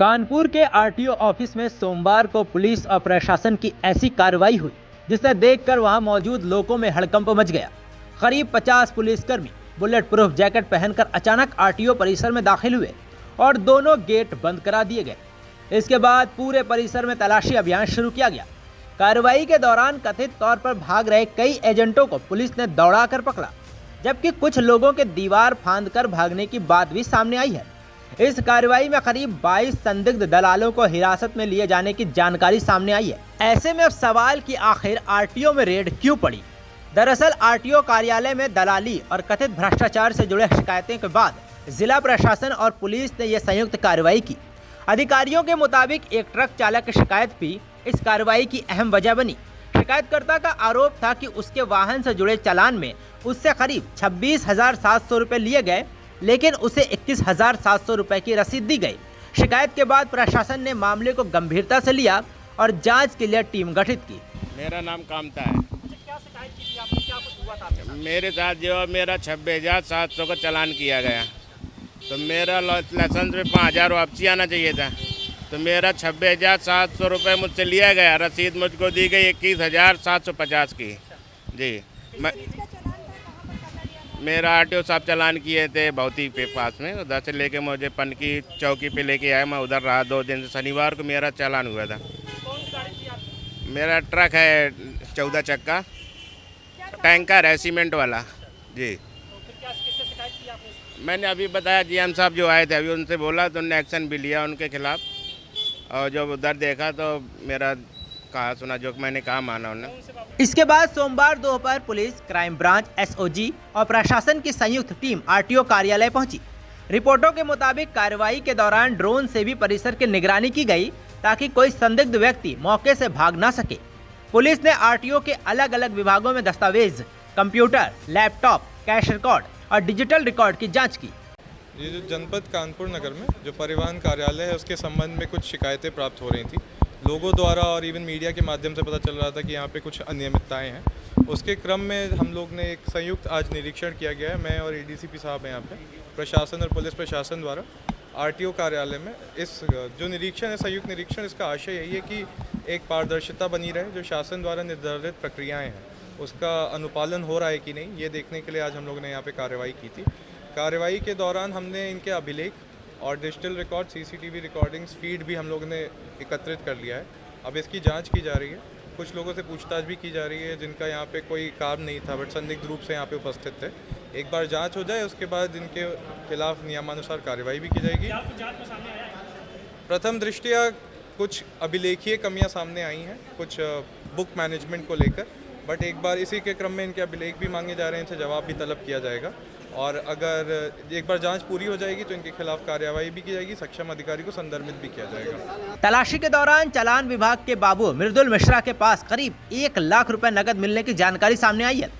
कानपुर के RTO office में सोमवार को पुलिस और प्रशासन की ऐसी कार्रवाई हुई जिसे देखकर वहां मौजूद लोगों में हड़कंप मच गया। करीब 50 पुलिसकर्मी बुलेट प्रूफ जैकेट पहनकर अचानक आरटीओ परिसर में दाखिल हुए और दोनों गेट बंद करा दिए गए। इसके बाद पूरे परिसर में तलाशी अभियान शुरू किया गया। कार्रवाई के दौरान कथित तौर पर भाग रहे कई एजेंटों को पुलिस ने दौड़ाकर पकड़ा, जबकि कुछ लोगों के दीवार फांदकर भागने की बात भी सामने आई है। इस कार्रवाई में करीब 22 संदिग्ध दलालों को हिरासत में लिए जाने की जानकारी सामने आई है। ऐसे में अब सवाल कि आखिर आरटीओ में रेड क्यों पड़ी। दरअसल आरटीओ कार्यालय में दलाली और कथित भ्रष्टाचार से जुड़े शिकायतों के बाद जिला प्रशासन और पुलिस ने यह संयुक्त कार्रवाई की। अधिकारियों के मुताबिक एक ट्रक चालक की शिकायत भी इस कार्रवाई की अहम वजह बनी। शिकायतकर्ता का आरोप था कि उसके वाहन से जुड़े चालान में उससे करीब 26,700 रुपये लिए गए, लेकिन उसे 21,700 रुपये की रसीद दी गई। शिकायत के बाद प्रशासन ने मामले को गंभीरता से लिया और जांच के लिए टीम गठित की। मेरा नाम कामता है। क्या शिकायत की थी आपने, क्या कुछ हुआ था आपके साथ? मेरे साथ जो मेरा 26,700 का चालान किया गया, तो मेरा लाइसेंस में 5,000 वापसी आना चाहिए था, तो मेरा 26,700 रुपये मुझसे लिया गया। रसीद मुझको दी गई 21,750 की। जी, मेरा आरटीओ साहब चालान किए थे भौती के पास में, उधर से लेके मुझे पनकी चौकी पे लेके आया। मैं उधर रहा 2 दिन। शनिवार को मेरा चालान हुआ था। कौन सी गाड़ी थी आपकी? मेरा ट्रक है 14 चक्का, टैंकर है सीमेंट वाला। जी, तो फिर क्या किससे शिकायत की आपने? मैंने अभी बताया जीएम साहब जो आए थे, अभी उनसे बोला तो उन्होंने एक्शन भी लिया उनके खिलाफ। और जब उधर देखा तो मेरा कहा सुना जो मैंने कहा माना उन्होंने। इसके बाद सोमवार दोपहर पुलिस, क्राइम ब्रांच, एसओजी और प्रशासन की संयुक्त टीम आरटीओ कार्यालय पहुंची। रिपोर्टों के मुताबिक कार्रवाई के दौरान ड्रोन से भी परिसर की निगरानी की गई ताकि कोई संदिग्ध व्यक्ति मौके से भाग ना सके। पुलिस ने आरटीओ के अलग अलग विभागों में दस्तावेज, कंप्यूटर, लैपटॉप, कैश रिकॉर्ड और डिजिटल रिकॉर्ड की जाँच की। ये जो जनपद कानपुर नगर में जो परिवहन कार्यालय है, उसके संबंध में कुछ शिकायतें प्राप्त हो रही थी लोगों द्वारा, और इवन मीडिया के माध्यम से पता चल रहा था कि यहाँ पे कुछ अनियमितताएं हैं। उसके क्रम में हम लोग ने एक संयुक्त आज निरीक्षण किया गया है। मैं और एडीसीपी साहब हैं यहाँ पे, प्रशासन और पुलिस प्रशासन द्वारा आरटीओ कार्यालय में। इस जो निरीक्षण है, संयुक्त निरीक्षण, इसका आशय यही है कि एक पारदर्शिता बनी रहे। जो शासन द्वारा निर्धारित प्रक्रियाएँ हैं उसका अनुपालन हो रहा है कि नहीं, ये देखने के लिए आज हम लोग ने यहाँ पर कार्रवाई की थी। कार्रवाई के दौरान हमने इनके अभिलेख और digital record, CCTV recordings, feed भी हम लोग ने एकत्रित कर लिया है। अब इसकी जांच की जा रही है। कुछ लोगों से पूछताछ भी की जा रही है जिनका यहाँ पे कोई काम नहीं था बट संदिग्ध रूप से यहाँ पे उपस्थित थे। एक बार जांच हो जाए उसके बाद इनके खिलाफ नियमानुसार कार्रवाई भी की जाएगी। प्रथम दृष्टया कुछ अभिलेखीय कमियाँ सामने आई हैं, कुछ बुक मैनेजमेंट को लेकर, बट एक बार इसी के क्रम में इनके अभिलेख भी मांगे जा रहे हैं, इनसे जवाब भी तलब किया जाएगा। और अगर एक बार जांच पूरी हो जाएगी तो इनके खिलाफ कार्रवाई भी की जाएगी, सक्षम अधिकारी को संदर्भित भी किया जाएगा। तलाशी के दौरान चालान विभाग के बाबू मृदुल मिश्रा के पास करीब 1 लाख रुपए नकद मिलने की जानकारी सामने आई है।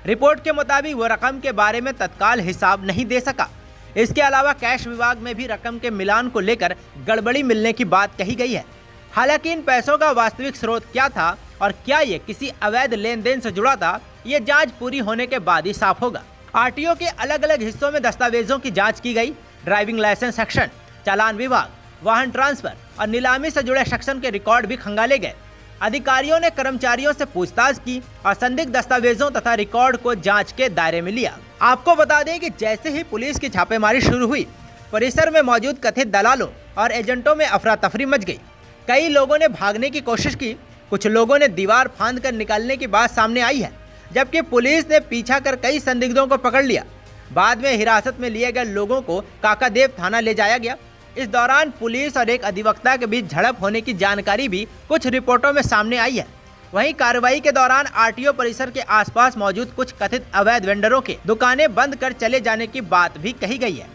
रिपोर्ट के मुताबिक वो रकम के बारे में तत्काल हिसाब नहीं दे सका। इसके अलावा कैश विभाग में भी रकम के मिलान को लेकर गड़बड़ी मिलने की बात कही गई है। हालांकि इन पैसों का वास्तविक स्रोत क्या था और क्या ये किसी अवैध लेन देन से जुड़ा था, ये जाँच पूरी होने के बाद ही साफ होगा। आरटीओ के अलग अलग हिस्सों में दस्तावेजों की जांच की गई। ड्राइविंग लाइसेंस सेक्शन, चालान विभाग, वाहन ट्रांसफर और नीलामी से जुड़े सेक्शन के रिकॉर्ड भी खंगाले गए। अधिकारियों ने कर्मचारियों से पूछताछ की और संदिग्ध दस्तावेजों तथा रिकॉर्ड को जांच के दायरे में लिया। आपको बता दें कि जैसे ही पुलिस की छापेमारी शुरू हुई, परिसर में मौजूद कथित दलालों और एजेंटों में अफरा तफरी मच गई। कई लोगों ने भागने की कोशिश की, कुछ लोगों ने दीवार फांद कर निकालने की बात सामने आई है, जबकि पुलिस ने पीछा कर कई संदिग्धों को पकड़ लिया। बाद में हिरासत में लिए गए लोगों को काकादेव थाना ले जाया गया। इस दौरान पुलिस और एक अधिवक्ता के बीच झड़प होने की जानकारी भी कुछ रिपोर्टों में सामने आई है। वहीं कार्रवाई के दौरान आरटीओ परिसर के आसपास मौजूद कुछ कथित अवैध वेंडरों के दुकानें बंद कर चले जाने की बात भी कही गई है।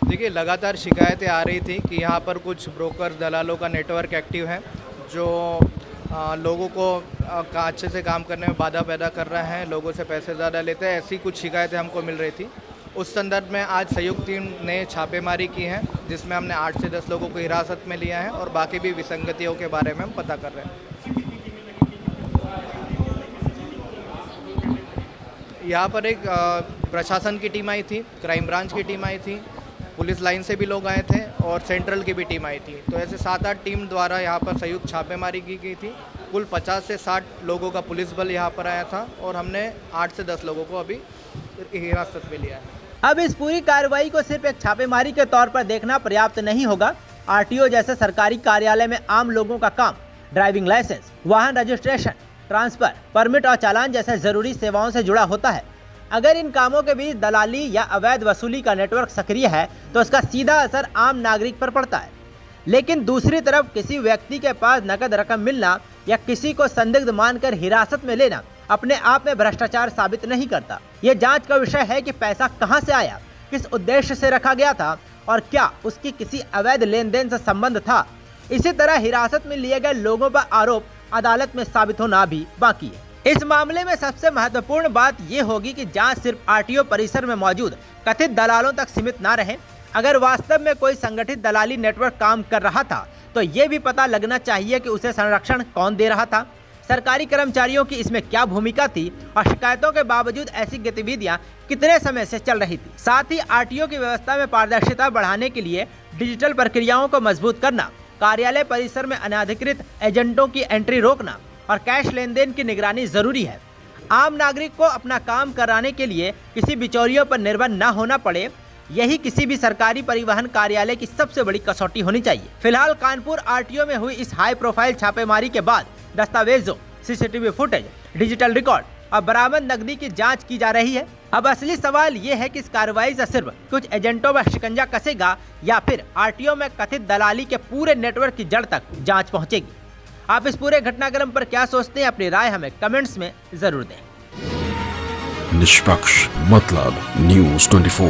देखिए, लगातार शिकायतें आ रही थी कि यहाँ पर कुछ ब्रोकर दलालों का नेटवर्क एक्टिव है जो लोगों को अच्छे से काम करने में बाधा पैदा कर रहे हैं, लोगों से पैसे ज़्यादा लेते हैं, ऐसी कुछ शिकायतें हमको मिल रही थी। उस संदर्भ में आज संयुक्त टीम ने छापेमारी की है, जिसमें हमने 8 से 10 लोगों को हिरासत में लिया है और बाकी भी विसंगतियों के बारे में हम पता कर रहे हैं। यहाँ पर एक प्रशासन की टीम आई थी, क्राइम ब्रांच की टीम आई थी, पुलिस लाइन से भी लोग आए थे और सेंट्रल की भी टीम आई थी। तो ऐसे 7-8 टीम द्वारा यहाँ पर संयुक्त छापेमारी की गई थी। कुल 50 से 60 लोगों का पुलिस बल यहाँ पर आया था और हमने 8 से 10 लोगों को अभी हिरासत में लिया है। अब इस पूरी कार्रवाई को सिर्फ एक छापेमारी के तौर पर देखना पर्याप्त नहीं होगा। आरटीओ जैसे सरकारी कार्यालय में आम लोगों का काम ड्राइविंग लाइसेंस, वाहन रजिस्ट्रेशन, ट्रांसफर, परमिट और चालान जैसे जरूरी सेवाओं से जुड़ा होता है। अगर इन कामों के बीच दलाली या अवैध वसूली का नेटवर्क सक्रिय है तो उसका सीधा असर आम नागरिक पर पड़ता है। लेकिन दूसरी तरफ किसी व्यक्ति के पास नकद रकम मिलना या किसी को संदिग्ध मानकर हिरासत में लेना अपने आप में भ्रष्टाचार साबित नहीं करता। ये जांच का विषय है कि पैसा कहां से आया, किस उद्देश्य से रखा गया था और क्या उसकी किसी अवैध लेन देन से संबंध था। इसी तरह हिरासत में लिए गए लोगों पर आरोप अदालत में साबित होना भी बाकी है। इस मामले में सबसे महत्वपूर्ण बात यह होगी कि जांच सिर्फ आरटीओ परिसर में मौजूद कथित दलालों तक सीमित न रहे। अगर वास्तव में कोई संगठित दलाली नेटवर्क काम कर रहा था तो ये भी पता लगना चाहिए कि उसे संरक्षण कौन दे रहा था, सरकारी कर्मचारियों की इसमें क्या भूमिका थी और शिकायतों के बावजूद ऐसी गतिविधियां कितने समय से चल रही थी। साथ ही आरटीओ की व्यवस्था में पारदर्शिता बढ़ाने के लिए डिजिटल प्रक्रियाओं को मजबूत करना, कार्यालय परिसर में अनाधिकृत एजेंटों की एंट्री रोकना और कैश लेन देन की निगरानी जरूरी है। आम नागरिक को अपना काम कराने के लिए किसी बिचौलियों पर निर्भर न होना पड़े, यही किसी भी सरकारी परिवहन कार्यालय की सबसे बड़ी कसौटी होनी चाहिए। फिलहाल कानपुर आरटीओ में हुई इस हाई प्रोफाइल छापेमारी के बाद दस्तावेजों, सीसीटीवी फुटेज, डिजिटल रिकॉर्ड और बरामद नकदी की जांच की जा रही है। अब असली सवाल ये है कि इस कार्रवाई से सिर्फ कुछ एजेंटों पर शिकंजा कसेगा या फिर आरटीओ में कथित दलाली के पूरे नेटवर्क की जड़ तक जांच पहुंचेगी। आप इस पूरे घटनाक्रम पर क्या सोचते हैं, अपनी राय हमें कमेंट्स में जरूर दें। निष्पक्ष मतलब न्यूज़ 24